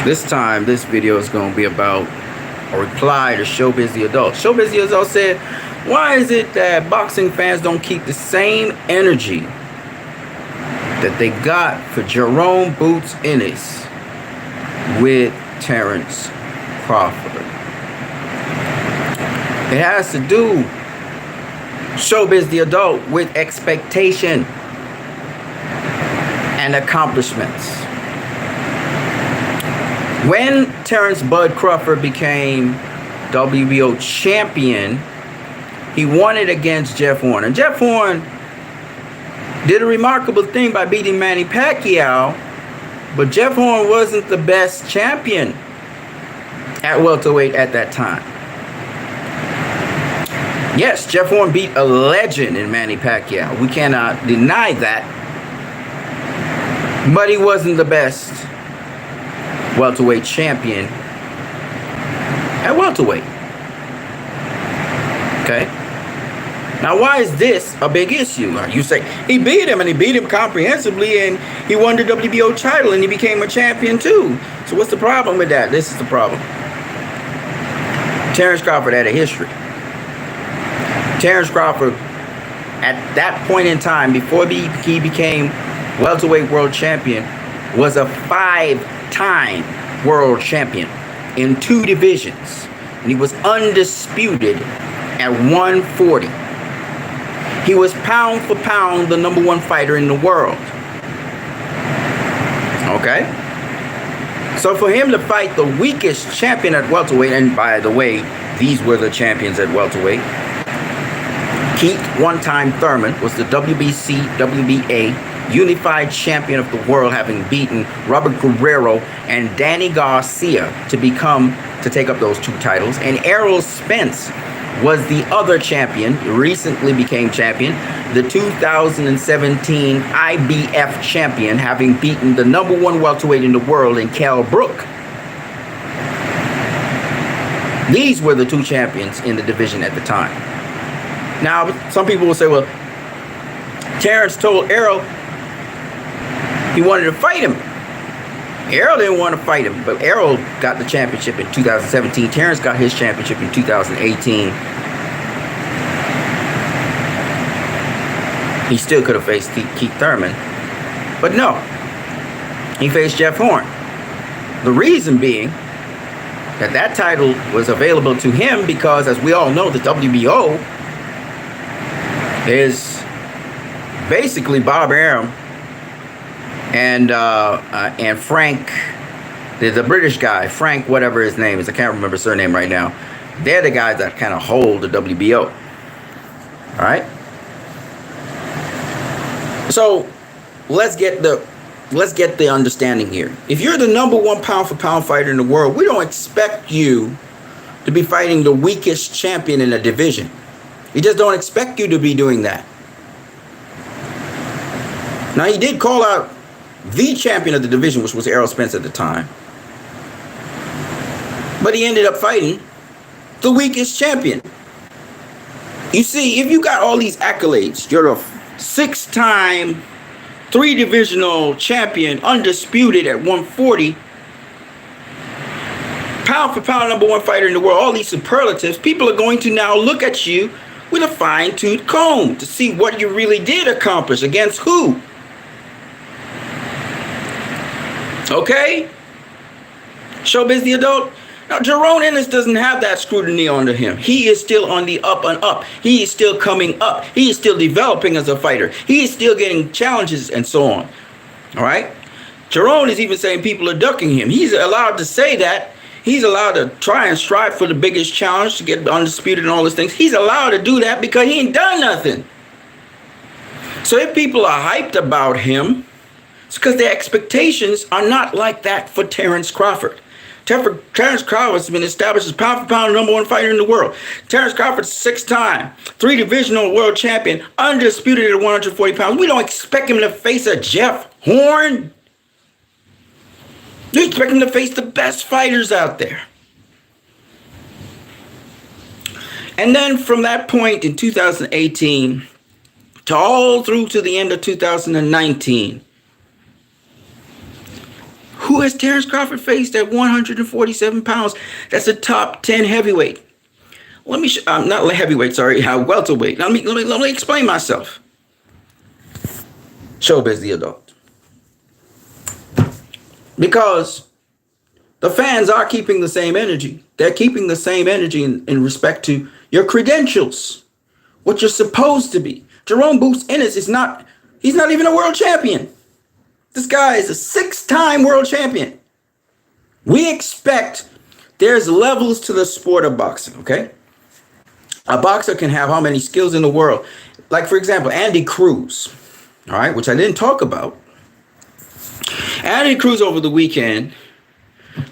This time, this video is going to be about a reply to Showbizz the Adult. Showbizz the Adult said, why is it that boxing fans don't keep the same energy that they got for Jerome Boots Eniss with Terrence Crawford? It has to do, Showbizz the Adult, with expectation and accomplishments. When Terrence Bud Crawford became WBO champion, he won it against Jeff Horn. And Jeff Horn did a remarkable thing by beating Manny Pacquiao, but Jeff Horn wasn't the best champion at welterweight at that time. Yes, Jeff Horn beat a legend in Manny Pacquiao. We cannot deny that. But he wasn't the best welterweight champion at welterweight. Okay. Now, why is this a big issue? You say he beat him, and he beat him comprehensively, and he won the WBO title, and he became a champion too. So what's the problem with that? This is the problem. Terrence Crawford had a history. Terrence Crawford, at that point in time, before he became welterweight world champion, was a 5-time world champion in 2 divisions, and he was undisputed at 140. He was pound for pound the #1 fighter in the world. Okay? So for him to fight the weakest champion at welterweight, and by the way, these were the champions at welterweight. Keith one-time Thurman was the WBC, WBA unified champion of the world, having beaten Robert Guerrero and Danny Garcia to take up those 2 titles. And Errol Spence was the other champion, recently became champion, the 2017 IBF champion, having beaten the #1 welterweight in the world in Kell Brook. These were the 2 champions in the division at the time. Now, some people will say, well, Terrence told Errol he wanted to fight him. Errol didn't want to fight him, but Errol got the championship in 2017. Terrence got his championship in 2018. He still could have faced Keith Thurman, but no, he faced Jeff Horn. The reason being that that title was available to him because, as we all know, the WBO is basically Bob Arum and Frank, the British guy, Frank, whatever his name is, I can't remember his surname right now. They're the guys that kind of hold the WBO. All right. So let's get the understanding here. If you're the #1 pound for pound fighter in the world, we don't expect you to be fighting the weakest champion in a division. We just don't expect you to be doing that. Now, he did call out the champion of the division, which was Errol Spence at the time. But he ended up fighting the weakest champion. You see, if you got all these accolades, you're a 6-time, 3-divisional champion, undisputed at 140, pound for pound #1 fighter in the world, all these superlatives, people are going to now look at you with a fine-tooth comb to see what you really did accomplish against who. Okay? Showbizz the Adult. Now, Jerome Eniss doesn't have that scrutiny onto him. He is still on the up and up. He is still coming up. He is still developing as a fighter. He is still getting challenges and so on. All right? Jerome is even saying people are ducking him. He's allowed to say that. He's allowed to try and strive for the biggest challenge to get undisputed and all these things. He's allowed to do that because he ain't done nothing. So if people are hyped about him, it's because their expectations are not like that for Terrence Crawford. Terrence Crawford has been established as pound for pound #1 fighter in the world. Terrence Crawford's 6-time, 3-divisional world champion, undisputed at 140 pounds. We don't expect him to face a Jeff Horn. We expect him to face the best fighters out there. And then from that point in 2018 to all through to the end of 2019, who has Terrence Crawford faced at 147 pounds? That's a top 10 heavyweight. Let me, not heavyweight, sorry, welterweight. Let me explain myself. Showbiz the adult. Because the fans are keeping the same energy. They're keeping the same energy in respect to your credentials, what you're supposed to be. Jerome Boots Ennis he's not even a world champion. This guy is a 6-time world champion. We expect there's levels to the sport of boxing, okay? A boxer can have how many skills in the world? Like, for example, Andy Cruz, all right, which I didn't talk about. Andy Cruz over the weekend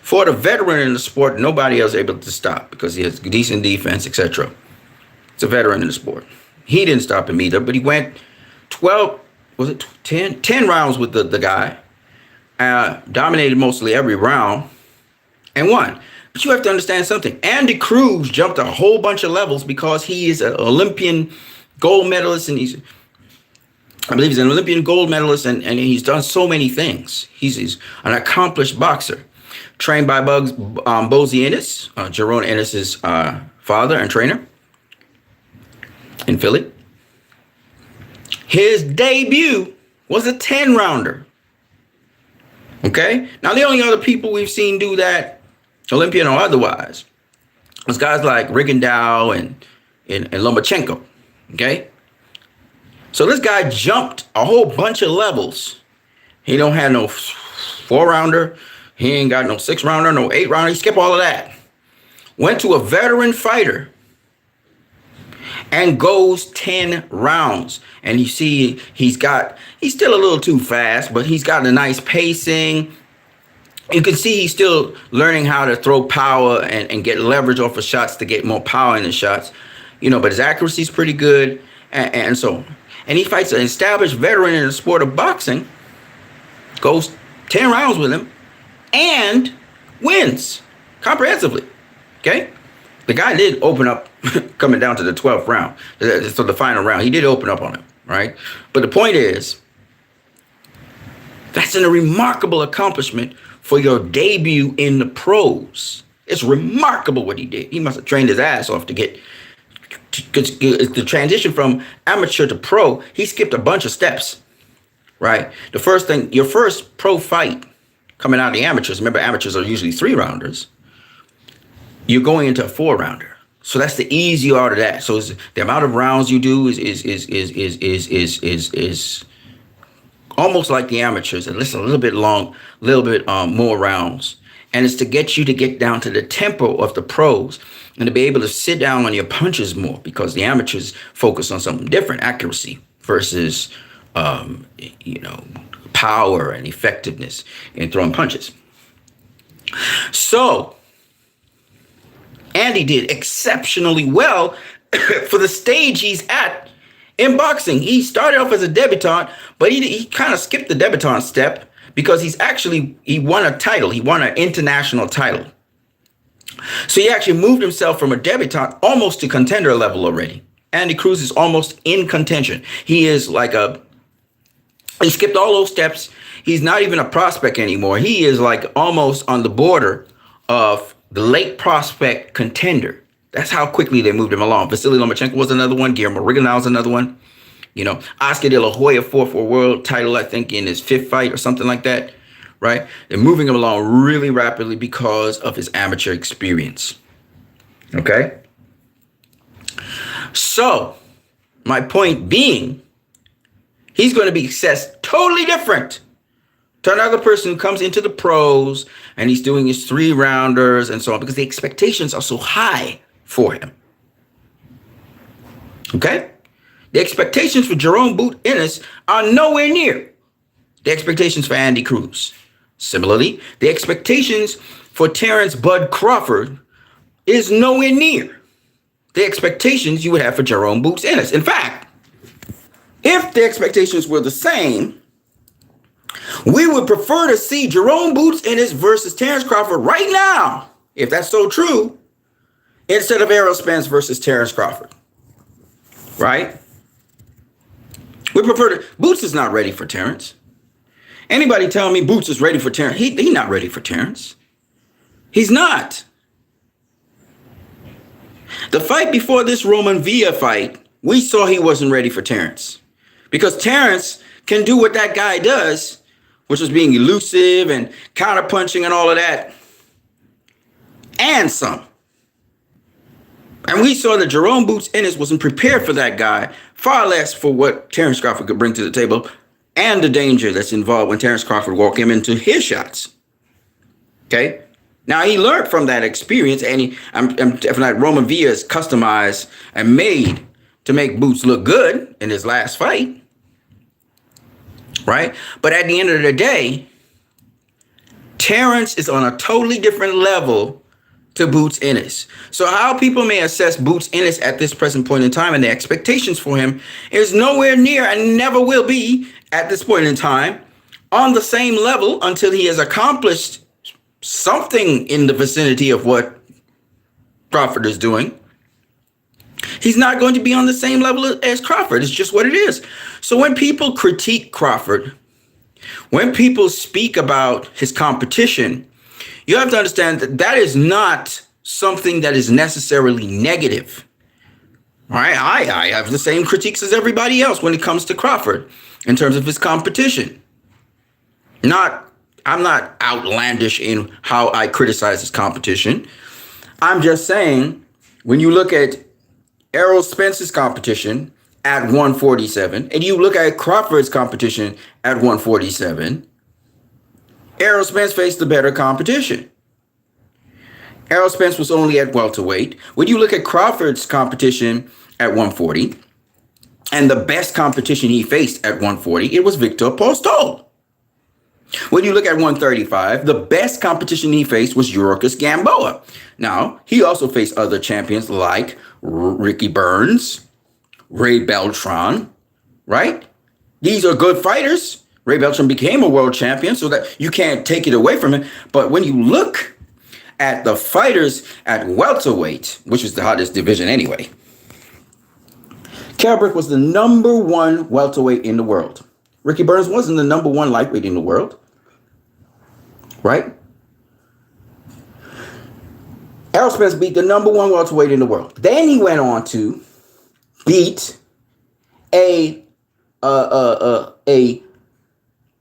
fought a veteran in the sport nobody else able to stop because he has decent defense, etc. It's a veteran in the sport. He didn't stop him either, but he went 10 rounds with the guy, dominated mostly every round, and won. But you have to understand something. Andy Cruz jumped a whole bunch of levels because he is an Olympian gold medalist, and I believe he's an Olympian gold medalist, and he's done so many things. He's an accomplished boxer. Trained by Bozy Eniss, Jerome Ennis' father and trainer in Philly. His debut was a 10-rounder. Okay? Now, the only other people we've seen do that, Olympian or otherwise, was guys like Rigondeaux and Lomachenko. Okay? So this guy jumped a whole bunch of levels. He don't have no 4-rounder. He ain't got no 6-rounder, no 8-rounder. He skipped all of that. Went to a veteran fighter and goes 10 rounds. And you see, he's still a little too fast, but he's got a nice pacing. You can see he's still learning how to throw power and get leverage off of shots to get more power in the shots. But his accuracy is pretty good. And so on. And he fights an established veteran in the sport of boxing, goes 10 rounds with him, and wins comprehensively. Okay? The guy did open up coming down to the 12th round. So the final round. He did open up on him, right? But the point is, that's a remarkable accomplishment for your debut in the pros. It's remarkable what he did. He must have trained his ass off to get the transition from amateur to pro. He skipped a bunch of steps, right? The first thing, your first pro fight coming out of the amateurs, remember amateurs are usually 3-rounders. You're going into a 4-rounder. So that's the easy out of that. So the amount of rounds you do is almost like the amateurs, at least a little bit more rounds. And it's to get down to the tempo of the pros and to be able to sit down on your punches more, because the amateurs focus on something different, accuracy versus, power and effectiveness in throwing punches. So Andy did exceptionally well for the stage he's at in boxing. He started off as a debutant, but he kind of skipped the debutant step because he won a title. He won an international title. So he actually moved himself from a debutant almost to contender level already. Andy Cruz is almost in contention. He skipped all those steps. He's not even a prospect anymore. He is like almost on the border of the late prospect contender. That's how quickly they moved him along. Vasily Lomachenko was another one. Guillermo Rigondeaux was another one. Oscar De La Hoya fought for a world title, I think, in his 5th fight or something like that, right? They're moving him along really rapidly because of his amateur experience. Okay? So, my point being, he's going to be assessed totally different to another person who comes into the pros and he's doing his 3-rounders and so on, because the expectations are so high for him. Okay? The expectations for Jerome Boot Ennis are nowhere near the expectations for Andy Cruz. Similarly, the expectations for Terrence Bud Crawford is nowhere near the expectations you would have for Jerome Boot Ennis. In fact, if the expectations were the same, we would prefer to see Jerome Boot Ennis versus Terrence Crawford right now, if that's so true, instead of Errol Spence versus Terrence Crawford. Right? We prefer to. Boots is not ready for Terrence. Anybody telling me Boots is ready for Terrence? He's not ready for Terrence. He's not. The fight before this Roman Villa fight, we saw he wasn't ready for Terrence. Because Terrence can do what that guy does, which is being elusive and counterpunching and all of that, and some. And we saw that Jerome Boots Ennis wasn't prepared for that guy, far less for what Terrence Crawford could bring to the table and the danger that's involved when Terrence Crawford walked him into his shots. Okay? Now, he learned from that experience, and I'm definitely Roman Villa is customized and made to make Boots look good in his last fight. Right? But at the end of the day, Terrence is on a totally different level to Boots Ennis. So how people may assess Boots Ennis at this present point in time and the expectations for him is nowhere near and never will be at this point in time on the same level until he has accomplished something in the vicinity of what Crawford is doing. He's not going to be on the same level as Crawford. It's just what it is. So when people critique Crawford, when people speak about his competition, you have to understand that that is not something that is necessarily negative. All right, I have the same critiques as everybody else when it comes to Crawford in terms of his competition. I'm not outlandish in how I criticize his competition. I'm just saying when you look at Errol Spence's competition at 147, and you look at Crawford's competition at 147, Errol Spence faced the better competition. Errol Spence was only at welterweight. When you look at Crawford's competition at 140, and the best competition he faced at 140, it was Victor Postol. When you look at 135, the best competition he faced was Yuriorkis Gamboa. Now, he also faced other champions like Ricky Burns, Ray Beltran, right? These are good fighters. Ray Beltran became a world champion, so that you can't take it away from him. But when you look at the fighters at welterweight, which is the hottest division anyway, Kell Brook was the number one welterweight in the world. Ricky Burns wasn't the number one lightweight in the world, right? Errol Spence beat the number one welterweight in the world. Then he went on to beat a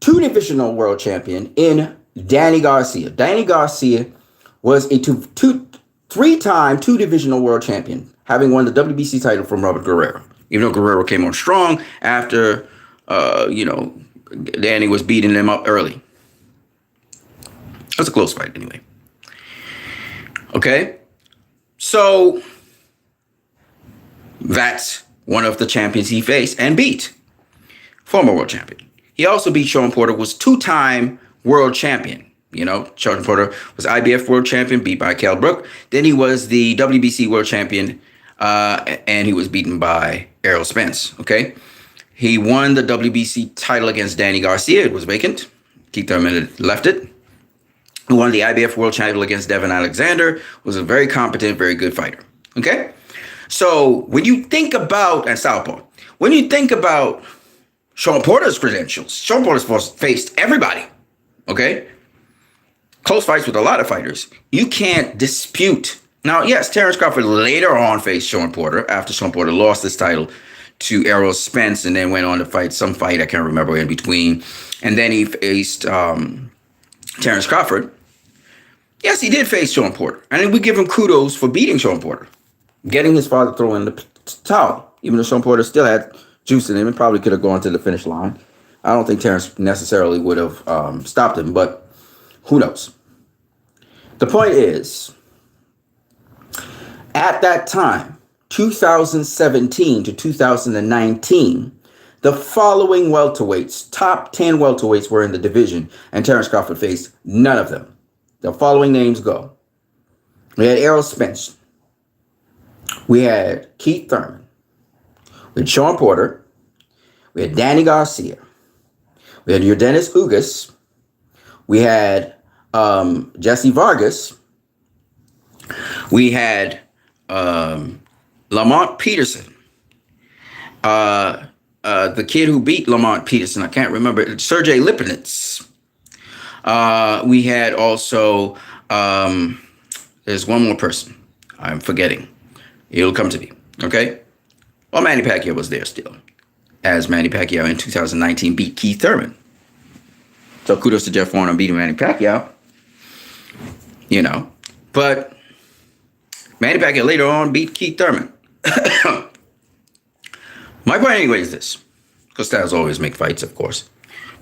two-divisional world champion in Danny Garcia. Danny Garcia was a three-time two-divisional world champion, having won the WBC title from Robert Guerrero. Even though Guerrero came on strong after, Danny was beating him up early. It was a close fight anyway. Okay, so that's one of the champions he faced and beat. Former world champion. He also beat Sean Porter, was two-time world champion. You know, Sean Porter was IBF world champion, beat by Kell Brook. Then he was the WBC world champion, and he was beaten by Errol Spence. Okay, he won the WBC title against Danny Garcia. It was vacant. Keith Thurman left it. Who won the IBF world title against Devin Alexander, was a very competent, very good fighter. Okay? So when you think about, and Southpaw, when you think about Sean Porter's credentials, Sean Porter's faced everybody. Okay? Close fights with a lot of fighters. You can't dispute. Now, yes, Terrence Crawford later on faced Sean Porter after Sean Porter lost his title to Errol Spence and then went on to fight some fight, I can't remember, in between. And then he faced Terrence Crawford. Yes, he did face Sean Porter. And we give him kudos for beating Sean Porter. Getting his father throw in the towel. Even though Sean Porter still had juice in him and probably could have gone to the finish line. I don't think Terrence necessarily would have stopped him, but who knows? The point is, at that time, 2017 to 2019, the following welterweights, top 10 welterweights were in the division, and Terrence Crawford faced none of them. The following names go. We had Errol Spence. We had Keith Thurman. We had Sean Porter. We had Danny Garcia. We had Yordenis Ugas. We had Jesse Vargas. We had Lamont Peterson. the kid who beat Lamont Peterson. I can't remember. Sergey Lipinets. We had also, there's one more person. I'm forgetting. It'll come to me. Okay? Well, Manny Pacquiao was there still, as Manny Pacquiao in 2019 beat Keith Thurman. So kudos to Jeff Horn on beating Manny Pacquiao. You know. But Manny Pacquiao later on beat Keith Thurman. My point anyway is this. Because styles always make fights, of course.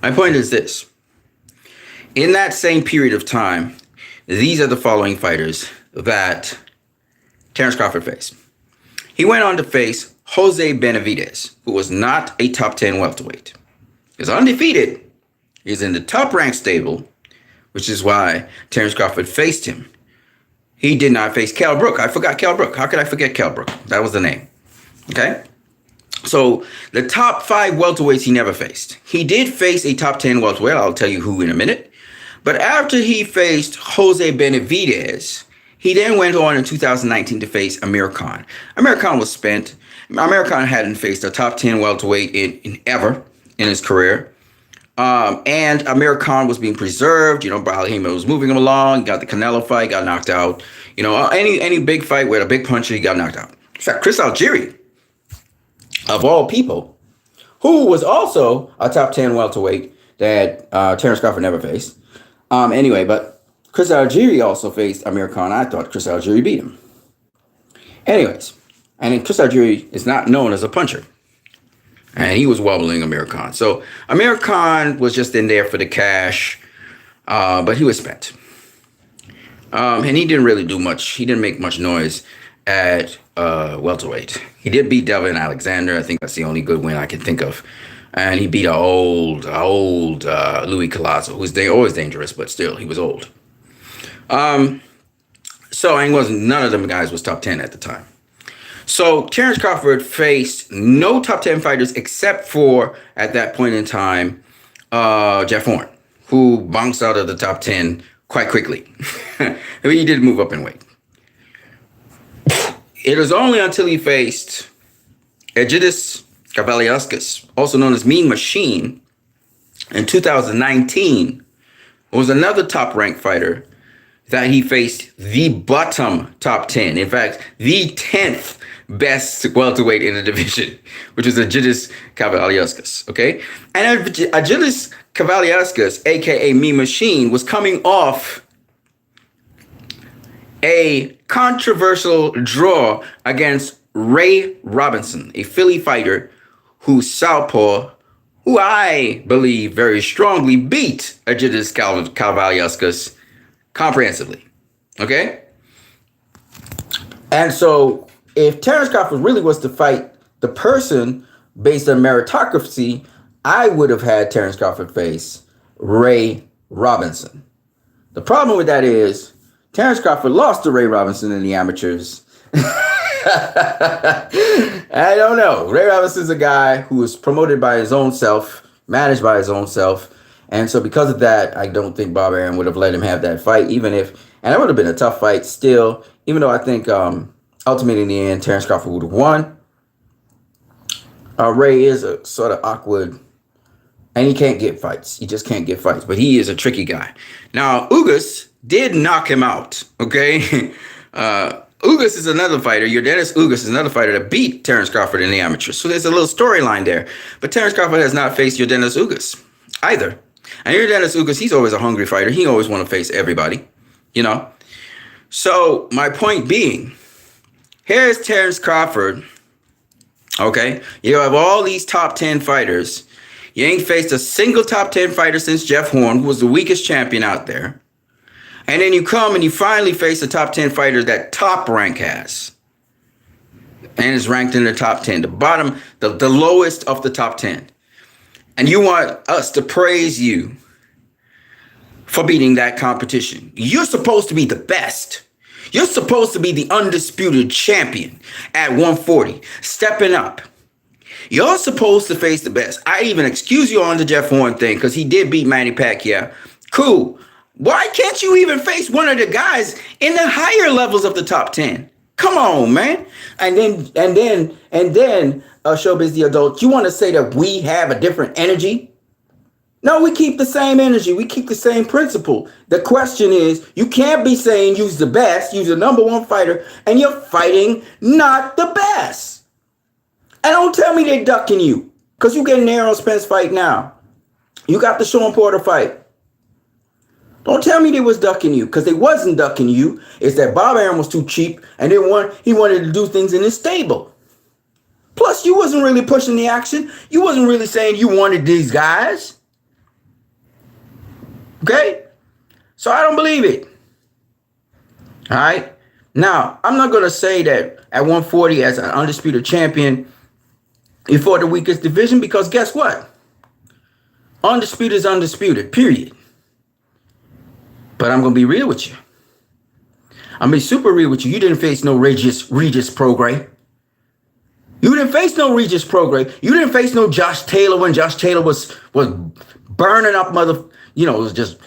My point is this. In that same period of time, these are the following fighters that Terence Crawford faced. He went on to face Jose Benavidez, who was not a top 10 welterweight. He was undefeated. He's in the top ranked stable, which is why Terence Crawford faced him. He did not face Kell Brook. I forgot Kell Brook. How could I forget Kell Brook? That was the name. Okay? So the top 5 welterweights he never faced. He did face a top 10 welterweight. I'll tell you who in a minute. But after he faced Jose Benavidez, he then went on in 2019 to face Amir Khan. Amir Khan was spent. Amir Khan hadn't faced a top 10 welterweight in ever in his career. And Amir Khan was being preserved. You know, Brad Heyman was moving him along. Got the Canelo fight, got knocked out. You know, any big fight with a big puncher, he got knocked out. In fact, Chris Algieri, of all people, who was also a top 10 welterweight that Terence Crawford never faced. Anyway, but Chris Algieri also faced Amir Khan. I thought Chris Algieri beat him. Anyways, and then Chris Algieri is not known as a puncher. And he was wobbling Amir Khan. So Amir Khan was just in there for the cash, but he was spent. And he didn't really do much. He didn't make much noise at welterweight. He did beat Devin Alexander. I think that's the only good win I can think of. And he beat an old Louis Collazo, who's always dangerous, but still, he was old. So none of them guys was top 10 at the time. So Terence Crawford faced no top 10 fighters except for, at that point in time, Jeff Horn, who bounced out of the top 10 quite quickly. He did move up in weight. It was only until he faced Egidijus Cavaliauskas, also known as Mean Machine, in 2019, was another top-ranked fighter that he faced the bottom top 10. In fact, the 10th best welterweight in the division, which was Egidijus Cavaliauskas, okay? And Egidijus Cavaliauskas, a.k.a. Mean Machine, was coming off a controversial draw against Ray Robinson, a Philly fighter who's southpaw, who I believe very strongly beat Egidijus Cavaliauskas comprehensively, okay? And so if Terence Crawford really was to fight the person based on meritocracy, I would have had Terence Crawford face Ray Robinson. The problem with that is Terence Crawford lost to Ray Robinson in the amateurs. I don't know. Ray Robinson's a guy who was promoted by his own self, managed by his own self. And so because of that, I don't think Bob Arum would have let him have that fight, and that would have been a tough fight still, even though I think ultimately in the end, Terence Crawford would have won. Ray is a sort of awkward, and he can't get fights. He just can't get fights, but he is a tricky guy. Now, Ugas did knock him out, okay? Ugas is another fighter. Yordenis Ugas is another fighter that beat Terence Crawford in the amateurs. So there's a little storyline there. But Terence Crawford has not faced Yordenis Ugas either. And Yordenis Ugas, he's always a hungry fighter. He always want to face everybody, you know? So my point being, here's Terence Crawford, okay? You have all these top 10 fighters. You ain't faced a single top 10 fighter since Jeff Horn, who was the weakest champion out there. And then you come and you finally face a top 10 fighter that Top Rank has. And is ranked in the top 10, the bottom, the lowest of the top 10. And you want us to praise you for beating that competition. You're supposed to be the best. You're supposed to be the undisputed champion at 140, stepping up. You're supposed to face the best. I even excuse you on the Jeff Horn thing because he did beat Manny Pacquiao. Cool. Why can't you even face one of the guys in the higher levels of the top 10? Come on, man. And then, Showbiz the adult, you want to say that we have a different energy? No, we keep the same energy. We keep the same principle. The question is, you can't be saying you're the best, you're the number one fighter, and you're fighting not the best. And don't tell me they're ducking you, because you get an Errol Spence fight now. You got the Sean Porter fight. Don't tell me they was ducking you, because they wasn't ducking you. It's that Bob Arum was too cheap, and he wanted to do things in his stable. Plus, you wasn't really pushing the action. You wasn't really saying you wanted these guys. Okay? So I don't believe it. All right? Now, I'm not going to say that at 140 as an undisputed champion, you fought the weakest division, because guess what? Undisputed is undisputed, period. But I'm going to be real with you. I'm going to be super real with you. You didn't face no Regis Prograis. You didn't face no Regis Prograis. You didn't face no Josh Taylor when Josh Taylor was burning up was just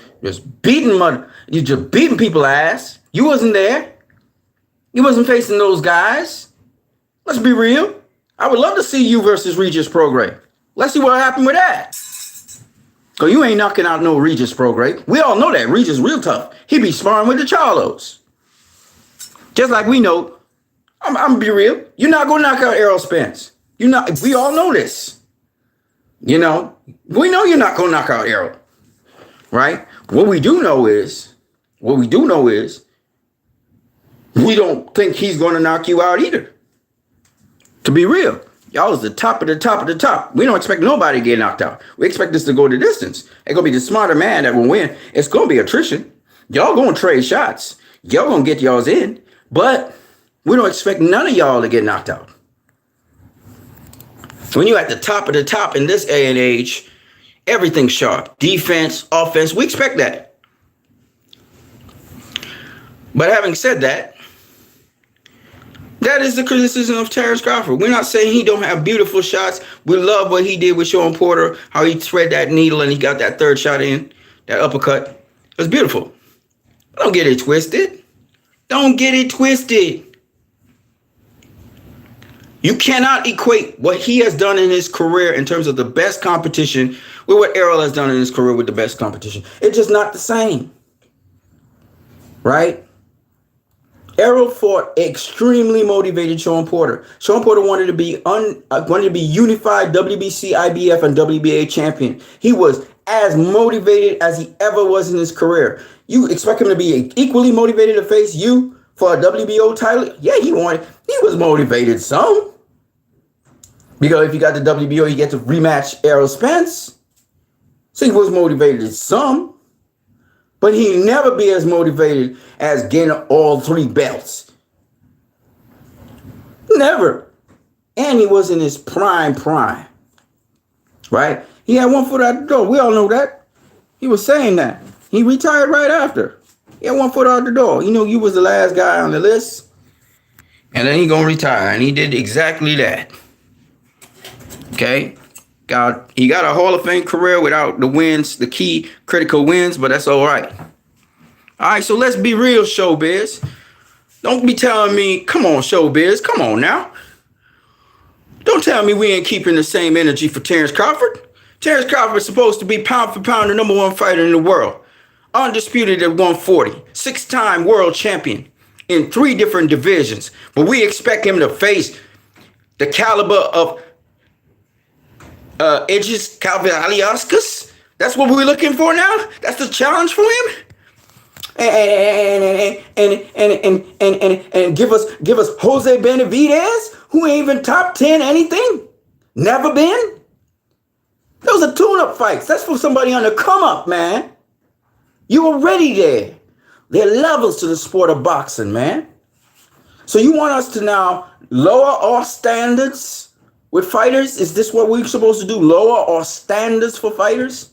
beating people's ass. You wasn't there. You wasn't facing those guys. Let's be real. I would love to see you versus Regis Prograis. Let's see what happened with that. So you ain't knocking out no Regis Prograis. We all know that. Regis real tough. He be sparring with the Charlos. Just like we know, I'm gonna be real. You're not gonna knock out Errol Spence. We all know this. We know you're not gonna knock out Errol. Right? What we do know is, we don't think he's gonna knock you out either. To be real. Y'all is the top of the top of the top. We don't expect nobody to get knocked out. We expect this to go the distance. It's going to be the smarter man that will win. It's going to be attrition. Y'all going to trade shots. Y'all going to get y'all's in. But we don't expect none of y'all to get knocked out. When you're at the top of the top in this day and age, everything's sharp. Defense, offense, we expect that. But having said that, that is the criticism of Terrence Crawford. We're not saying he don't have beautiful shots. We love what he did with Sean Porter, how he thread that needle and he got that third shot in, that uppercut. It was beautiful. Don't get it twisted. Don't get it twisted. You cannot equate what he has done in his career in terms of the best competition with what Errol has done in his career with the best competition. It's just not the same. Right? Errol fought extremely motivated Sean Porter. Sean Porter wanted to be unified WBC, IBF, and WBA champion. He was as motivated as he ever was in his career. You expect him to be equally motivated to face you for a WBO title? Yeah, he was motivated some. Because if you got the WBO, you get to rematch Errol Spence. So he was motivated some. But he'd never be as motivated as getting all 3 belts. Never. And he was in his prime. Right? He had one foot out the door. We all know that. He was saying that. He retired right after. He had one foot out the door. He knew you was the last guy on the list. And then he gonna retire. And he did exactly that. Okay? He got a Hall of Fame career without the wins, the key critical wins, but that's all right. All right, so let's be real, Showbiz. Don't be telling me, come on, Showbiz, come on now. Don't tell me we ain't keeping the same energy for Terrence Crawford. Terrence Crawford is supposed to be pound for pound the number 1 fighter in the world. Undisputed at 140. 6-time world champion in 3 different divisions. But we expect him to face the caliber of Eniss Calvilliauskas. That's what we're looking for now. That's the challenge for him. And give us Jose Benavidez, who ain't even top 10 anything. Never been. Those are tune-up fights. That's for somebody on the come up, man. You already there. There are levels to the sport of boxing, man. So you want us to now lower our standards with fighters? Is this what we're supposed to do? Lower our standards for fighters?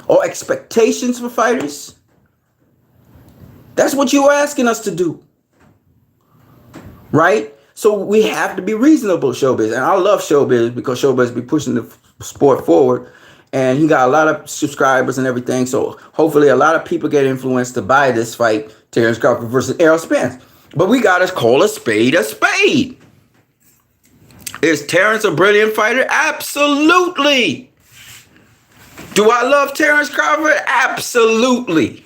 Or expectations for fighters? That's what you're asking us to do. Right? So we have to be reasonable, Showbiz. And I love Showbiz because Showbiz be pushing the sport forward. And he got a lot of subscribers and everything. So hopefully a lot of people get influenced to buy this fight, Terrence Crawford versus Errol Spence. But we got to call a spade a spade. Is Terrence a brilliant fighter? Absolutely. Do I love Terrence Crawford? Absolutely.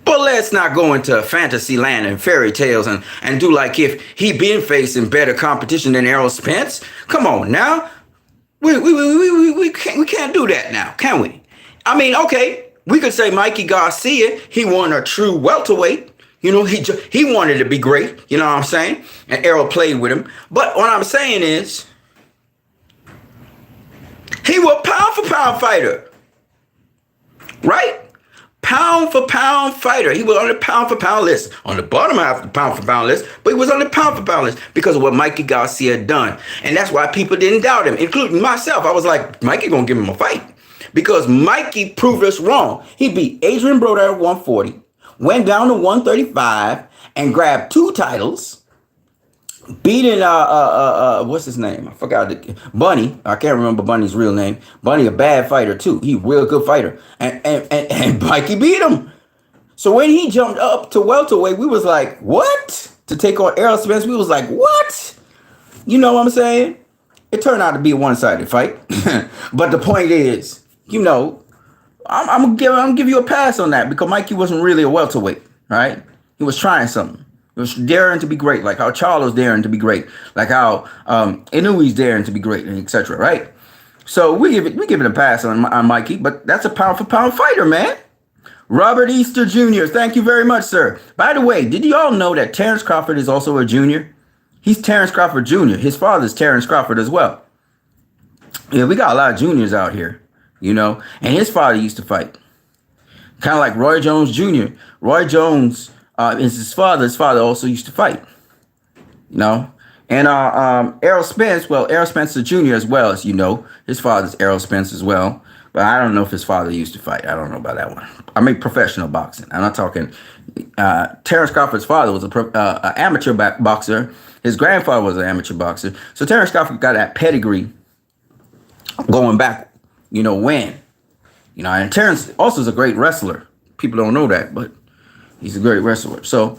But let's not go into fantasy land and fairy tales and do like if he been facing better competition than Errol Spence. Come on now. We can't do that now, can we? I mean, okay, we could say Mikey Garcia, he won a true welterweight. You know, he wanted to be great. You know what I'm saying? And Errol played with him. But what I'm saying is, he was a pound for pound fighter. Right? Pound for pound fighter. He was on the pound for pound list. On the bottom half of the pound for pound list, but he was on the pound for pound list because of what Mikey Garcia had done. And that's why people didn't doubt him, including myself. I was like, Mikey gonna give him a fight. Because Mikey proved us wrong. He beat Adrian Broder at 140, went down to 135, and grabbed 2 titles. Beating what's his name? I forgot Bunny. I can't remember Bunny's real name. Bunny a bad fighter too. He a real good fighter. And Mikey beat him. So when he jumped up to welterweight, we was like, what? To take on Errol Spence, we was like, what? You know what I'm saying? It turned out to be a one-sided fight. But the point is, you know, I'm gonna give you a pass on that because Mikey wasn't really a welterweight, right? He was trying something. He was daring to be great, like how Charlo's daring to be great, like how Inouye's daring to be great, and etc. Right? So we give it a pass on Mikey, but that's a pound for pound fighter, man. Robert Easter Jr. Thank you very much, sir. By the way, did you all know that Terrence Crawford is also a junior? He's Terrence Crawford Jr. His father's Terrence Crawford as well. Yeah, we got a lot of juniors out here, you know. And his father used to fight, kind of like Roy Jones Jr. Roy Jones. Is his father. His father also used to fight, you know. And Errol Spence, well, Errol Spence Jr. as well, as you know. His father's Errol Spence as well. But I don't know if his father used to fight. I don't know about that one. I mean professional boxing. I'm not talking. Terrence Crawford's father was an amateur boxer. His grandfather was an amateur boxer. So Terrence Crawford got that pedigree going back, you know, when. You know, and Terrence also is a great wrestler. People don't know that, but he's a great wrestler. So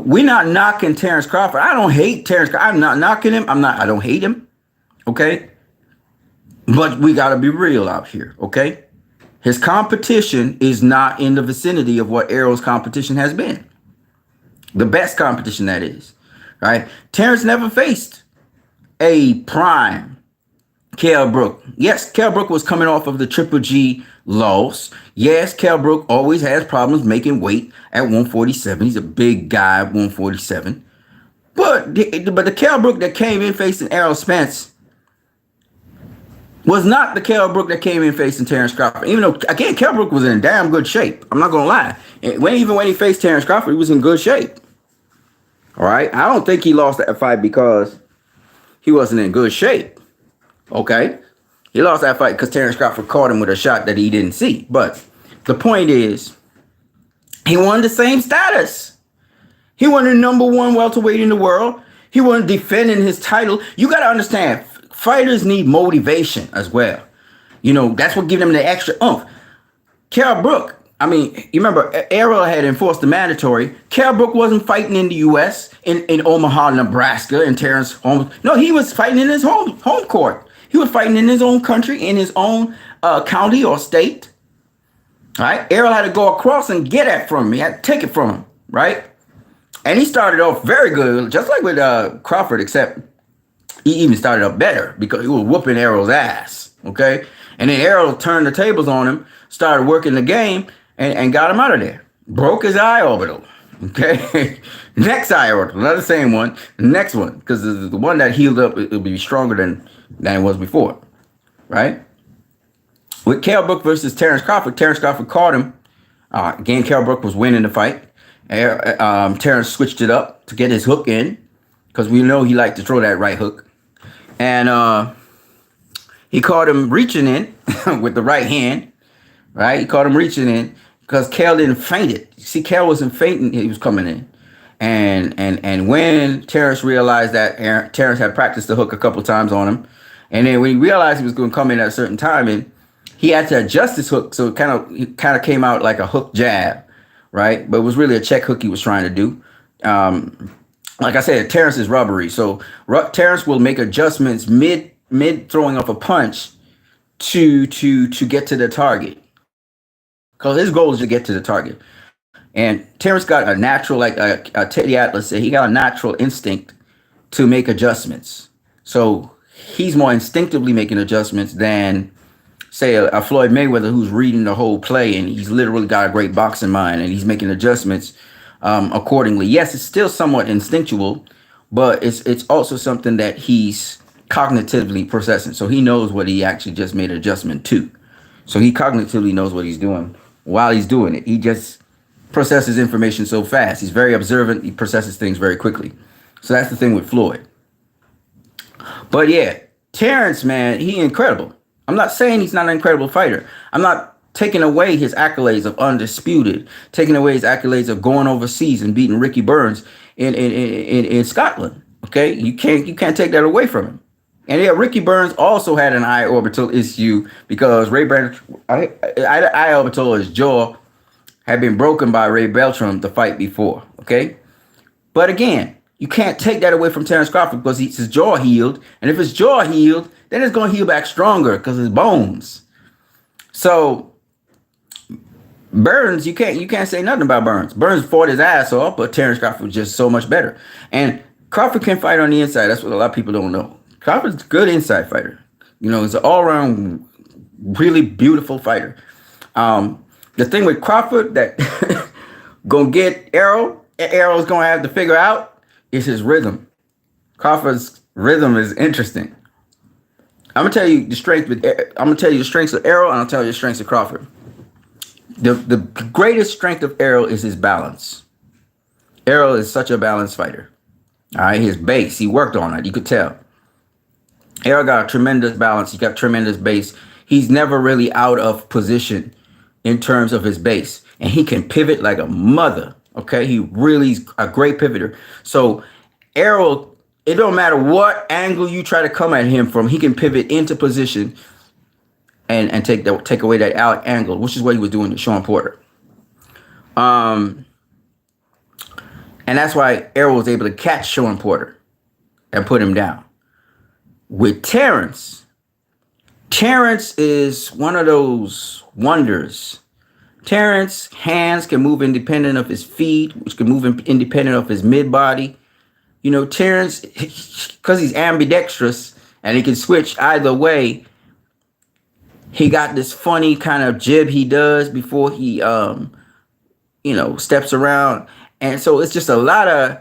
we're not knocking Terrence Crawford. I don't hate Terrence Crawford. I'm not knocking him. I don't hate him. Okay. But we got to be real out here. Okay. His competition is not in the vicinity of what Errol's competition has been. The best competition, that is. Right. Terrence never faced a prime Kell Brook. Yes, Kell Brook was coming off of the Triple G loss. Yes, Kell Brook always has problems making weight at 147. He's a big guy at 147. But the Kell Brook that came in facing Errol Spence was not the Kell Brook that came in facing Terrence Crawford. Even though, again, Kell Brook was in damn good shape. I'm not going to lie. Even when he faced Terrence Crawford, he was in good shape. All right? I don't think he lost that fight because he wasn't in good shape. Okay? He lost that fight because Terrence Crawford caught him with a shot that he didn't see. But the point is, he won the same status. He won the #1 welterweight in the world. He won defending his title. You got to understand, fighters need motivation as well. You know, that's what gives them the extra oomph. Kell Brook, I mean, you remember Errol had enforced the mandatory. Kell Brook wasn't fighting in the U.S., in Omaha, Nebraska, in Terrence home. No, he was fighting in his home court. He was fighting in his own country, in his own county or state. All right. Errol had to go across and get that from him. He had to take it from him. Right. And he started off very good, just like with Crawford, except he even started up better because he was whooping Errol's ass. Okay. And then Errol turned the tables on him, started working the game, and got him out of there. Broke his eye orbital. Okay. Next eye orbital, not the same one. The next one, because the one that healed up, it'll be stronger than it was before. Right. With Kell Brook versus Terrence Crawford caught him. Again, Kell Brook was winning the fight. Terrence switched it up to get his hook in because we know he liked to throw that right hook. And he caught him reaching in with the right hand. Right? He caught him reaching in because Kell didn't faint it. See, Kell wasn't fainting. He was coming in. And when Terrence realized that Terrence had practiced the hook a couple times on him, and then when he realized he was going to come in at a certain time, and he had to adjust his hook, so it kind of came out like a hook jab, right? But it was really a check hook he was trying to do. Like I said, Terrence is rubbery. So Terrence will make adjustments mid throwing off a punch to get to the target. Because his goal is to get to the target. And Terrence got a natural, like Teddy Atlas said, he got a natural instinct to make adjustments. So he's more instinctively making adjustments than, say, a Floyd Mayweather who's reading the whole play and he's literally got a great boxing mind and he's making adjustments accordingly. Yes, it's still somewhat instinctual, but it's also something that he's cognitively processing. So he knows what he actually just made an adjustment to. So he cognitively knows what he's doing while he's doing it. He just processes information so fast. He's very observant. He processes things very quickly. So that's the thing with Floyd. But yeah, Terrence, man, he incredible. I'm not saying he's not an incredible fighter. I'm not taking away his accolades of undisputed, taking away his accolades of going overseas and beating Ricky Burns in Scotland. Okay, you can't take that away from him. And yeah, Ricky Burns also had an eye orbital issue because eye orbital, his jaw had been broken by Ray Beltram the fight before. Okay, but again, you can't take that away from Terrence Crawford because his jaw healed, and if his jaw healed, then it's going to heal back stronger because his bones. So Burns, you can't say nothing about Burns. Burns fought his ass off, but Terrence Crawford was just so much better. And Crawford can fight on the inside. That's what a lot of people don't know. Crawford's a good inside fighter. You know, he's an all-around, really beautiful fighter. The thing with Crawford that gonna get Arrow's gonna have to figure out is his rhythm. Crawford's rhythm is interesting. I'm gonna tell you the strengths of Arrow, and I'll tell you the strengths of Crawford. The greatest strength of Arrow is his balance. Arrow is such a balanced fighter. All right, his base, he worked on it. You could tell. Arrow got a tremendous balance. He got tremendous base. He's never really out of position in terms of his base. And he can pivot like a mother. Okay, he really is a great pivoter. So Arrow, it don't matter what angle you try to come at him from, he can pivot into position and take away that out angle, which is what he was doing to Sean Porter. And that's why Arrow was able to catch Sean Porter and put him down. With Terrence is one of those wonders. Terrence hands can move independent of his feet, which can move independent of his mid body. You know, Terrence, because he's ambidextrous and he can switch either way, he got this funny kind of jib he does before he, steps around. And so it's just a lot of,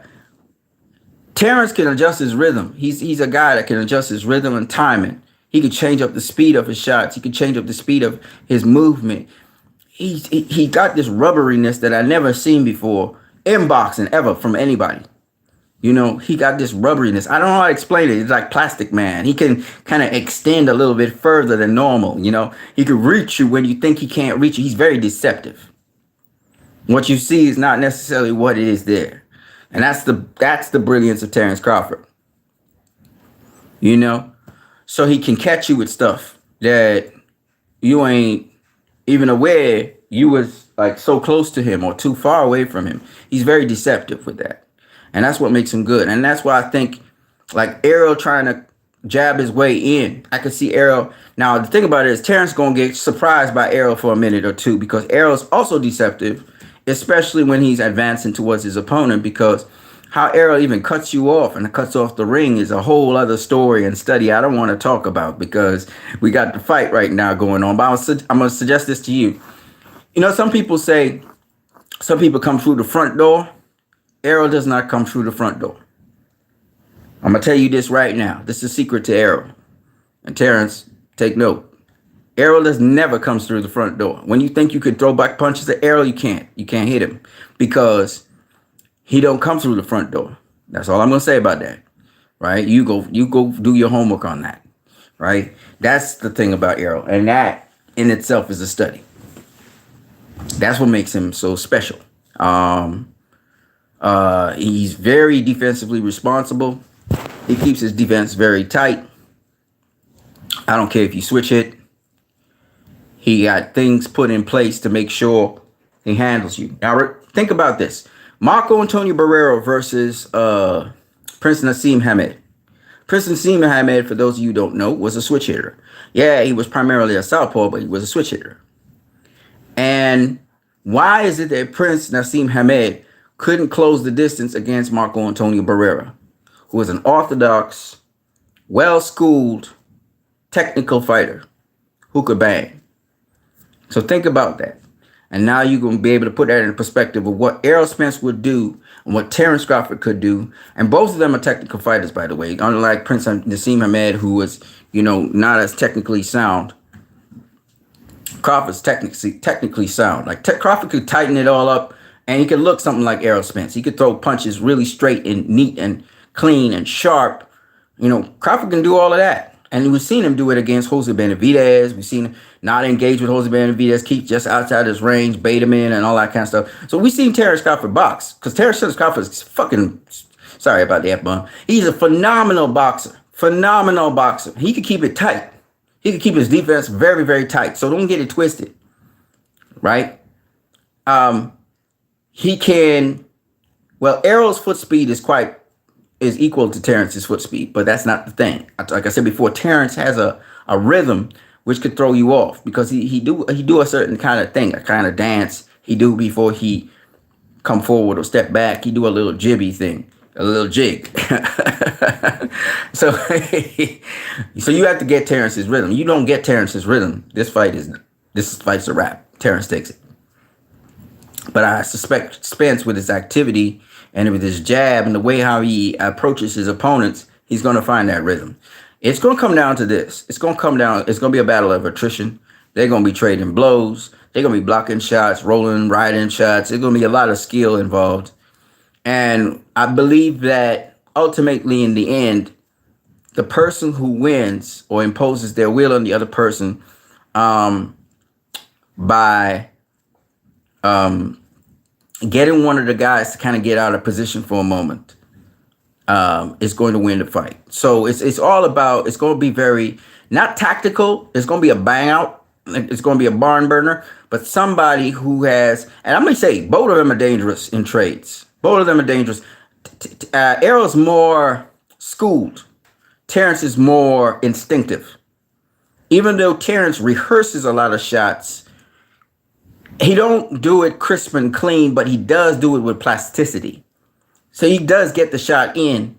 Terrence can adjust his rhythm. He's a guy that can adjust his rhythm and timing. He can change up the speed of his shots. He can change up the speed of his movement. He got this rubberiness that I never seen before in boxing ever from anybody. You know, he got this rubberiness. I don't know how to explain it. It's like Plastic Man. He can kind of extend a little bit further than normal. You know, he can reach you when you think he can't reach you. He's very deceptive. What you see is not necessarily what it is there. And that's the brilliance of Terrence Crawford. You know, so he can catch you with stuff that you ain't even aware you was like so close to him or too far away from him. He's very deceptive with that. And that's what makes him good. And that's why I think like Arrow trying to jab his way in. I could see Arrow. Now, the thing about it is Terrence going to get surprised by Arrow for a minute or two because Arrow's also deceptive, especially when he's advancing towards his opponent, because how Arrow even cuts you off and cuts off the ring is a whole other story and study I don't want to talk about because we got the fight right now going on. But I'm going to suggest this to you. You know, some people come through the front door. Arrow does not come through the front door. I'm going to tell you this right now. This is a secret to Arrow. And Terrence, take note. Arrow never comes through the front door. When you think you could throw back punches at Arrow, you can't. You can't hit him because he don't come through the front door. That's all I'm going to say about that. Right? You go do your homework on that. Right? That's the thing about Arrow. And that in itself is a study. That's what makes him so special. He's very defensively responsible. He keeps his defense very tight. I don't care if you switch it. He got things put in place to make sure he handles you. Now, think about this. Marco Antonio Barrera versus Prince Nassim Hamed. Prince Nassim Hamed, for those of you who don't know, was a switch hitter. Yeah, he was primarily a southpaw, but he was a switch hitter. And why is it that Prince Nassim Hamed couldn't close the distance against Marco Antonio Barrera, who was an orthodox, well-schooled, technical fighter who could bang? So think about that. And now you're going to be able to put that in perspective of what Errol Spence would do and what Terrence Crawford could do. And both of them are technical fighters, by the way. Unlike Prince Nassim Hamed, who was, not as technically sound. Crawford's technically sound. Like Crawford could tighten it all up, and he could look something like Errol Spence. He could throw punches really straight and neat and clean and sharp. Crawford can do all of that. And we've seen him do it against Jose Benavidez. We've seen him not engage with Jose Benavidez, keep just outside his range, bait him in, and all that kind of stuff. So we've seen Terrence Crawford box, because Terrence Crawford is sorry about the F-bomb. He's a phenomenal boxer. Phenomenal boxer. He could keep it tight. He could keep his defense very, very tight. So don't get it twisted, right? He can, Errol's foot speed is equal to Terrence's foot speed, but that's not the thing. Like I said before, Terrence has a rhythm which could throw you off, because he do a certain kind of thing, a kind of dance he do before he come forward or step back. He do a little jibby thing, a little jig. So you have to get Terrence's rhythm. You don't get Terrence's rhythm, this fight's a wrap. Terrence takes it. But I suspect Spence, with his activity and with his jab and the way how he approaches his opponents, he's going to find that rhythm. It's going to come down to this. It's going to be a battle of attrition. They're going to be trading blows. They're going to be blocking shots, rolling, riding shots. There's going to be a lot of skill involved. And I believe that ultimately, in the end, the person who wins or imposes their will on the other person by getting one of the guys to kind of get out of position for a moment is going to win the fight. So it's all about, it's going to be very, not tactical. It's going to be a bang out. It's going to be a barn burner. But somebody who has, and I'm going to say, both of them are dangerous in trades. Both of them are dangerous. Errol's more schooled. Terrence is more instinctive. Even though Terrence rehearses a lot of shots, he don't do it crisp and clean, but he does do it with plasticity. So he does get the shot in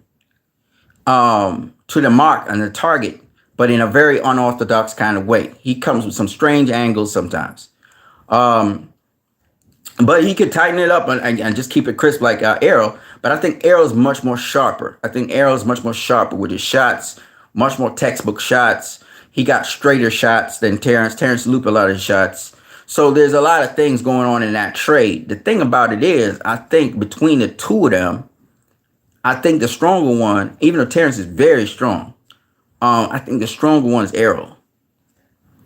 to the mark and the target, but in a very unorthodox kind of way. He comes with some strange angles sometimes. But he could tighten it up and just keep it crisp like Errol. But I think Errol's much more sharper. I think Errol's much more sharper with his shots, much more textbook shots. He got straighter shots than Terrence. Terrence looped a lot of his shots. So there's a lot of things going on in that trade. The thing about it is, I think between the two of them, I think the stronger one, even though Terrence is very strong, I think the stronger one is Errol.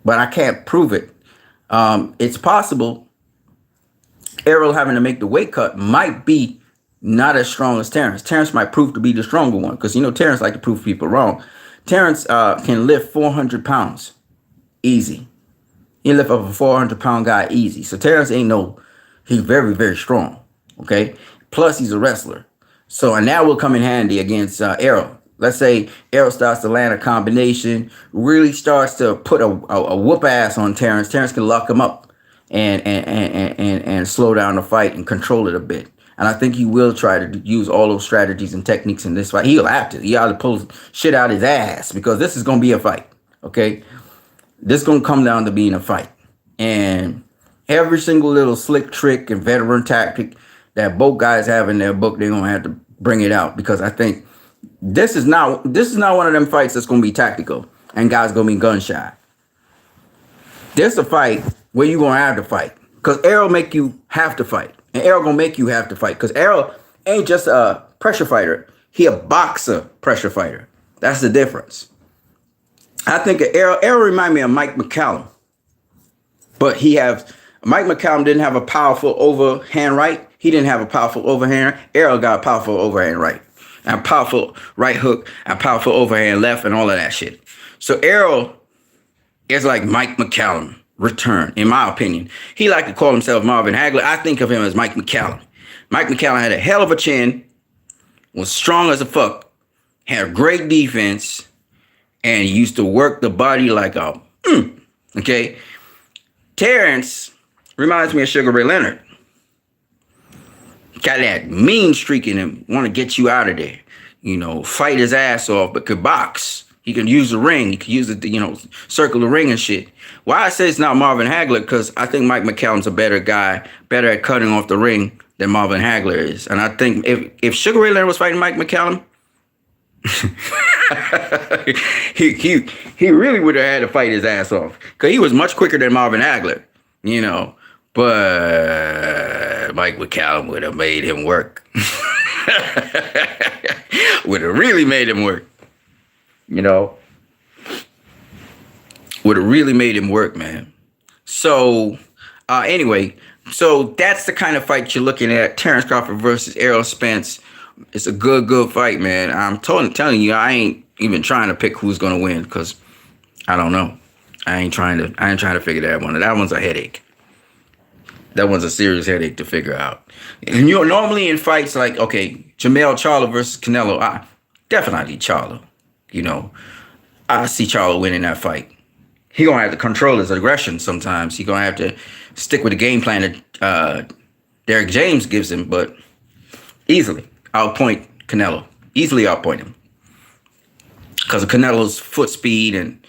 But I can't prove it. It's possible Errol having to make the weight cut might be not as strong as Terrence. Terrence might prove to be the stronger one, because Terrence like to prove people wrong. Terrence can lift 400 pounds easy. He lift up a 400-pound guy easy. So Terrence he's very, very strong. Okay. Plus he's a wrestler. So, and that will come in handy against Errol. Let's say Errol starts to land a combination, really starts to put a whoop ass on Terrence. Terrence can lock him up and slow down the fight and control it a bit. And I think he will try to use all those strategies and techniques in this fight. He'll have to. He ought to pull shit out his ass, because this is going to be a fight. Okay. This is going to come down to being a fight. And every single little slick trick and veteran tactic that both guys have in their book, they're going to have to bring it out, because I think this is not one of them fights that's going to be tactical and guys going to be gun shy. This is a fight where you're going to have to fight, because Errol make you have to fight. And Errol going to make you have to fight, because Errol ain't just a pressure fighter. He a boxer pressure fighter. That's the difference. I think Errol remind me of Mike McCallum, but Mike McCallum didn't have a powerful overhand right. He didn't have a powerful overhand. Errol got a powerful overhand right, and a powerful right hook, and powerful overhand left, and all of that shit. So Errol is like Mike McCallum return, in my opinion. He like to call himself Marvin Hagler. I think of him as Mike McCallum. Mike McCallum had a hell of a chin, was strong as a fuck, had great defense, and he used to work the body like a okay. Terrence reminds me of Sugar Ray Leonard. Got that mean streak in him, want to get you out of there. Fight his ass off, but could box. He can use the ring. He can use it, circle the ring and shit. Why I say it's not Marvin Hagler, because I think Mike McCallum's a better guy, better at cutting off the ring than Marvin Hagler is. And I think if Sugar Ray Leonard was fighting Mike McCallum, he really would have had to fight his ass off, because he was much quicker than Marvin Hagler, But Mike McCallum would have made him work. Would have really made him work. Would have really made him work, man. So, anyway, so that's the kind of fight you're looking at. Terrence Crawford versus Errol Spence. It's a good fight, man. I'm telling you, I ain't even trying to pick who's gonna win, because I don't know. I ain't trying to figure that one. That one's a headache. That one's a serious headache to figure out. And normally in fights like, okay, Jermell Charlo versus Canelo, definitely Charlo. I see Charlo winning that fight. He gonna have to control his aggression sometimes. He gonna have to stick with the game plan that Derrick James gives him, but easily outpoint Canelo. Easily outpoint him. Because of Canelo's foot speed and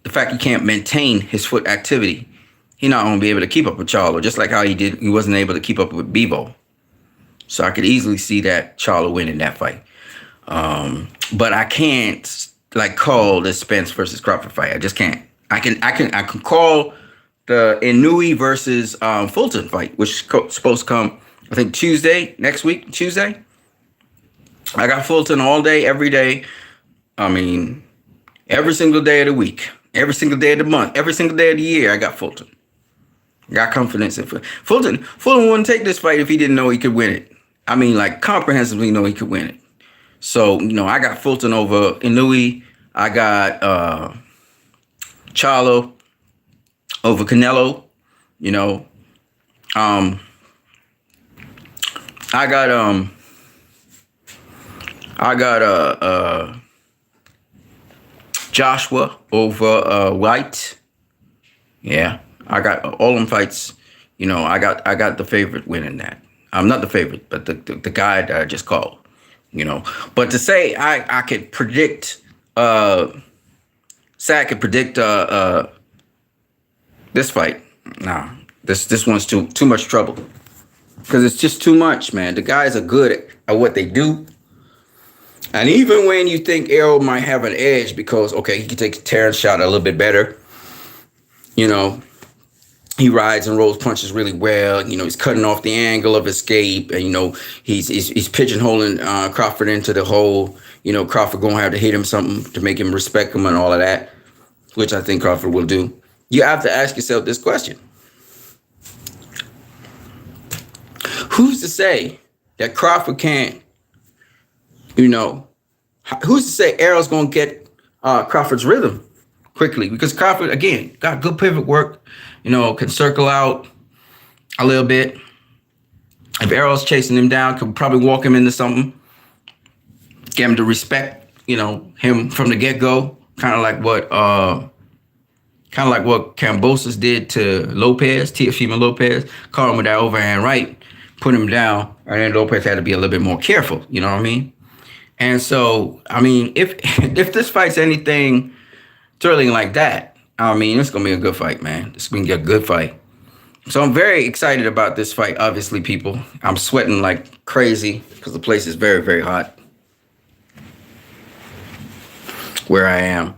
the fact he can't maintain his foot activity. He's not gonna be able to keep up with Charlo, just like how he wasn't able to keep up with Bivol. So I could easily see that Charlo winning that fight. But I can't call the Spence versus Crawford fight. I just can't. I can call the Inoue versus Fulton fight, which is supposed to come, I think, next week, Tuesday. I got Fulton all day, every day. I mean, every single day of the week, every single day of the month, every single day of the year, I got Fulton. Got confidence in Fulton. Fulton wouldn't take this fight if he didn't know he could win it. I mean, comprehensively know he could win it. So, I got Fulton over Inoue. I got Charlo over Canelo. I got Joshua over White. Yeah, I got all them fights. I got the favorite winning that. I'm not the favorite, but the guy that I just called. But to say I could predict, this fight. Nah, this one's too much trouble, because it's just too much, man. The guys are good at what they do, and even when you think Errol might have an edge because he can take Terrence shot a little bit better, he rides and rolls punches really well. He's cutting off the angle of escape, and he's pigeonholing Crawford into the hole. Crawford gonna have to hit him something to make him respect him and all of that, which I think Crawford will do. You have to ask yourself this question: who's to say that Crawford can't? Who's to say Errol's gonna get Crawford's rhythm quickly? Because Crawford, again, got good pivot work. Can circle out a little bit. If Errol's chasing him down, could probably walk him into something. Get him to respect, him from the get-go. Kind of like what Kambosos did to Lopez, Teofimo Lopez. Caught him with that overhand right, put him down, and then Lopez had to be a little bit more careful. You know what I mean? And so, I mean, if this fight's anything thrilling like that, I mean, it's going to be a good fight, man. It's going to be a good fight. So I'm very excited about this fight, obviously, people. I'm sweating like crazy because the place is very, very hot where I am.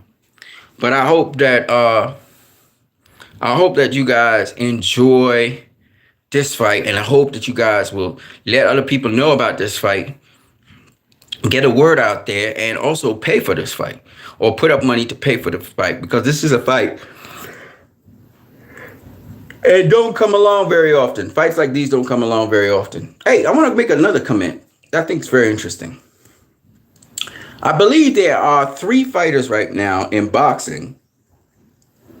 But I hope that you guys enjoy this fight, and I hope that you guys will let other people know about this fight, get a word out there, and also pay for this fight or put up money to pay for the fight, because this is a fight. It don't come along very often. Fights like these don't come along very often. Hey, I want to make another comment. I think it's very interesting. I believe there are 3 fighters right now in boxing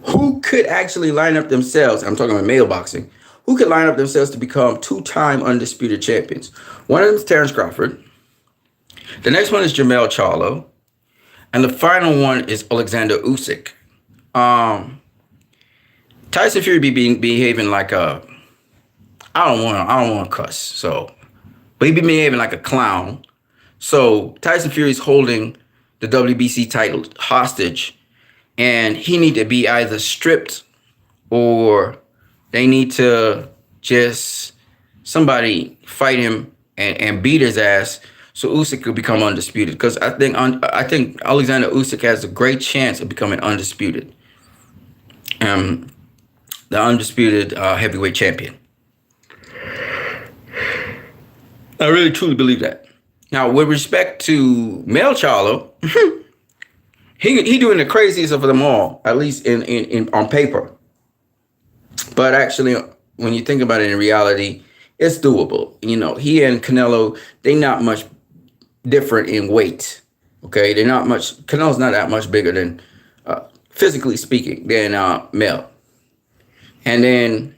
who could actually line up themselves. I'm talking about male boxing, who could line up themselves to become two-time undisputed champions. One of them is Terrence Crawford. The next one is Jermell Charlo. And the final one is Alexander Usyk. Tyson Fury behaving like a, I don't want to cuss, so, but he be behaving like a clown. So Tyson Fury's holding the WBC title hostage, and he need to be either stripped or they need to just somebody fight him and beat his ass so Usyk could become undisputed. Because I think Alexander Usyk has a great chance of becoming undisputed. The undisputed heavyweight champion. I really truly believe that. Now, with respect to Mel Charlo, he doing the craziest of them all, at least in on paper. But actually, when you think about it in reality, it's doable. You know, he and Canelo, they not much different in weight. Okay, they're not much. Canelo's not that much bigger than, physically speaking, than Mel. And then,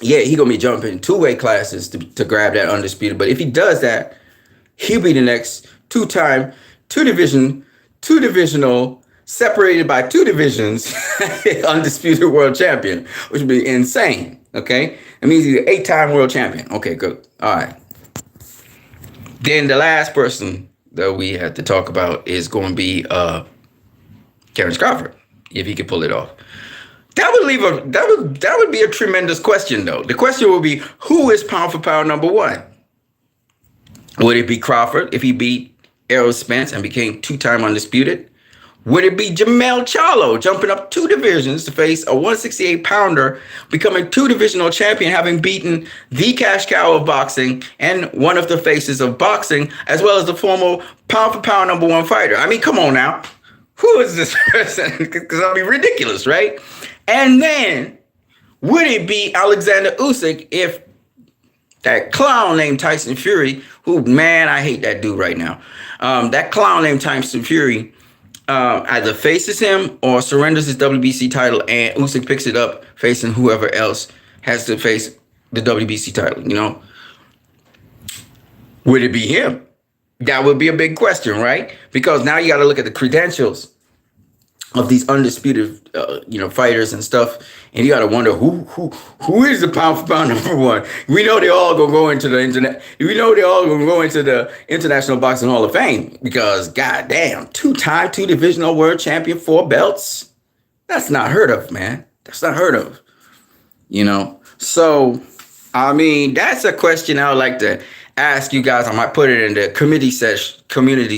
yeah, he gonna be jumping two weight classes to grab that undisputed. But if he does that, he'll be the next two-time, two-divisional, separated by two divisions, undisputed world champion, which would be insane. Okay, it means he's an 8-time world champion. Okay, good. All right. Then the last person that we have to talk about is going to be Terrence Crawford, if he could pull it off. That would be a tremendous question, though. The question would be, who is pound for pound number one? Would it be Crawford if he beat Errol Spence and became 2-time undisputed? Would it be Jermell Charlo jumping up 2 divisions to face a 168-pounder, becoming 2-divisional champion, having beaten the cash cow of boxing and one of the faces of boxing, as well as the former pound for pound number 1 fighter? I mean, come on now. Who is this person? Because that'll be ridiculous, right? And then, would it be Alexander Usyk if that clown named Tyson Fury, who, man, I hate that dude right now. That clown named Tyson Fury either faces him or surrenders his WBC title, and Usyk picks it up facing whoever else has to face the WBC title, you know? Would it be him? That would be a big question, right? Because now you got to look at the credentials of these undisputed, fighters and stuff, and you got to wonder who is the pound for pound number 1. We know they all gonna go into the internet. We know they all gonna go into the International Boxing Hall of Fame because, goddamn, 2-time, 2-divisional world champion, 4 belts. That's not heard of, man. That's not heard of. You know. So, I mean, that's a question I would like to ask you guys. I might put it in the community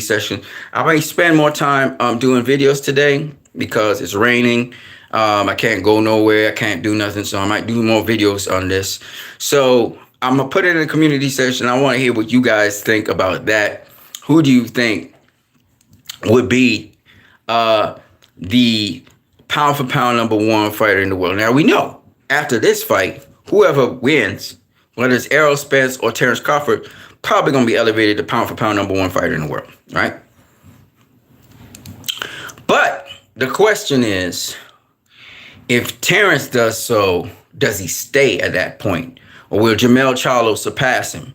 session. I might spend more time doing videos today because it's raining. I can't go nowhere. I can't do nothing. So I might do more videos on this. So I'm going to put it in the community session. I want to hear what you guys think about that. Who do you think would be the pound for pound number 1 fighter in the world? Now, we know after this fight, whoever wins, whether it's Errol Spence or Terrence Crawford, probably going to be elevated to pound for pound number 1 fighter in the world, right? But the question is, if Terrence does so, does he stay at that point? Or will Jermell Charlo surpass him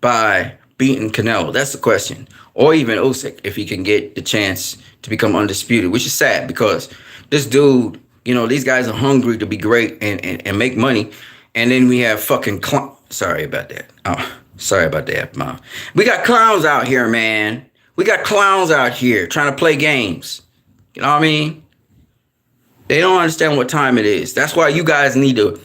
by beating Canelo? That's the question. Or even Usyk, if he can get the chance to become undisputed, which is sad because this dude, these guys are hungry to be great and make money. And then we have fucking sorry about that. Oh, sorry about that, Mom. We got clowns out here, man. We got clowns out here trying to play games. You know what I mean? They don't understand what time it is. That's why you guys need to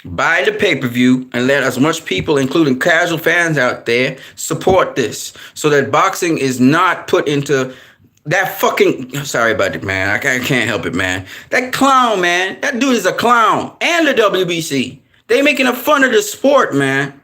buy the pay-per-view and let as much people, including casual fans out there, support this so that boxing is not put into that fucking... Sorry about it, man. I can't help it, man. That clown, man. That dude is a clown. And the WBC. They making fun of the sport, man.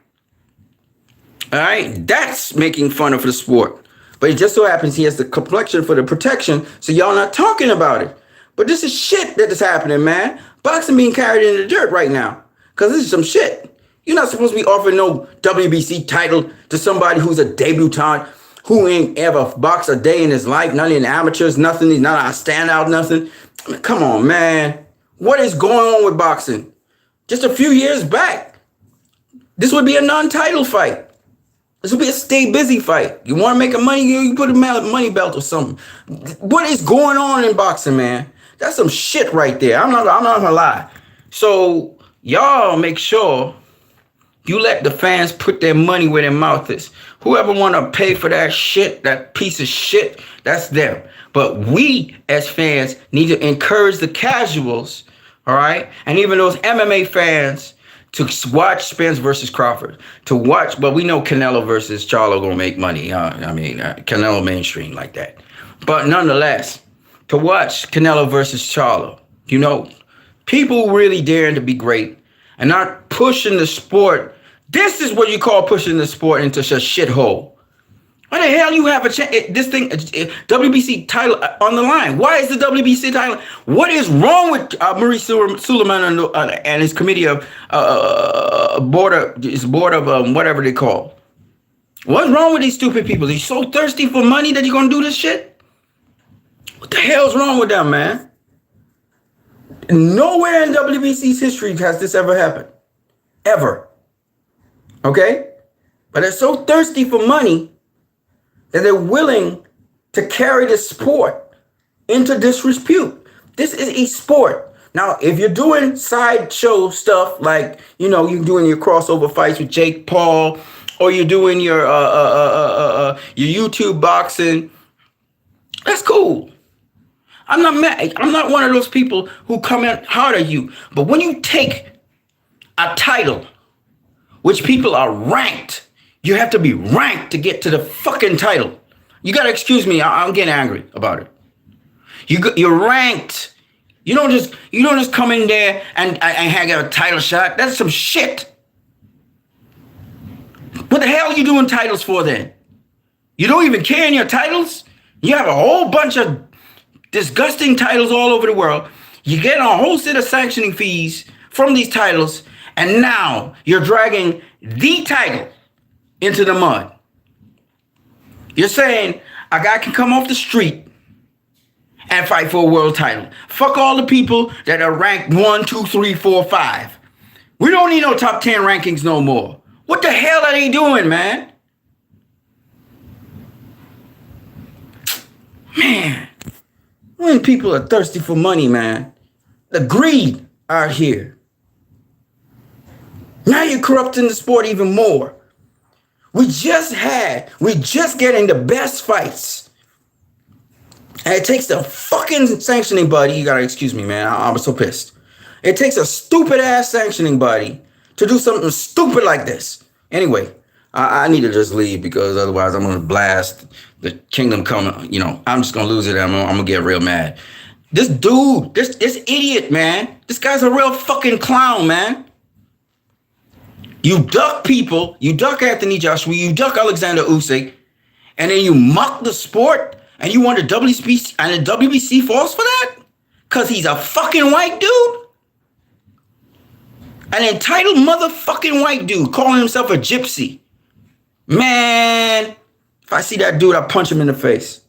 All right? That's making fun of the sport. But it just so happens he has the complexion for the protection, so y'all not talking about it. But this is shit that is happening, man. Boxing being carried in the dirt right now. Because this is some shit. You're not supposed to be offering no WBC title to somebody who's a debutant, who ain't ever boxed a day in his life, none in amateurs, nothing. He's not a standout, nothing. I mean, come on, man. What is going on with boxing? Just a few years back, This would be a non-title fight. This would be a stay busy fight. You want to make a money, you put a money belt or something. What is going on in boxing, man? That's some shit right there. I'm not gonna lie. So y'all make sure you let the fans put their money where their mouth is. Whoever want to pay for that shit, that piece of shit, that's them. But we as fans need to encourage the casuals, all right? And even those MMA fans to watch Spence versus Crawford, to watch, but we know Canelo versus Charlo gonna make money. Canelo mainstream like that. But nonetheless, to watch Canelo versus Charlo, you know, people really daring to be great and not pushing the sport. This is what you call pushing the sport into a shithole. Why the hell you have this thing, WBC title on the line? Why is the WBC title? What is wrong with Maurice Suleiman and his committee of board of whatever they call? What's wrong with these stupid people? They're so thirsty for money that you're gonna do this shit? What the hell's wrong with them, man? Nowhere in WBC's history has this ever happened. Ever. Okay? But they're so thirsty for money that they're willing to carry the sport into disrepute. This is a sport. Now, if you're doing sideshow stuff like, you know, you're doing your crossover fights with Jake Paul, or you're doing your YouTube boxing, that's cool. I'm not mad. I'm not one of those people who come in hard at you. But when you take a title, which people are ranked, you have to be ranked to get to the fucking title. You gotta excuse me. I'm getting angry about it. You're ranked. You don't just come in there and hang out a title shot. That's some shit. What the hell are you doing titles for then? You don't even care in your titles? You have a whole bunch of disgusting titles all over the world. You get a whole set of sanctioning fees from these titles, and now you're dragging the title into the mud. You're saying a guy can come off the street and fight for a world title. Fuck all the people that are ranked 1, 2, 3, 4, 5. We don't need no top 10 rankings no more. What the hell are they doing, man? Man, when people are thirsty for money, man, the greed out here. Now you're corrupting the sport even more. We just getting the best fights. And it takes the fucking sanctioning body. You gotta excuse me, man. I'm so pissed. It takes a stupid ass sanctioning body to do something stupid like this. Anyway, I need to just leave because otherwise I'm gonna blast the kingdom come. You know, I'm just gonna lose it. I'm gonna get real mad. This dude, this idiot, man. This guy's a real fucking clown, man. You duck people, you duck Anthony Joshua, you duck Alexander Usyk, and then you mock the sport, and you want the WBC and the WBC falls for that? Because he's a fucking white dude? An entitled motherfucking white dude calling himself a gypsy. Man, if I see that dude, I'll punch him in the face.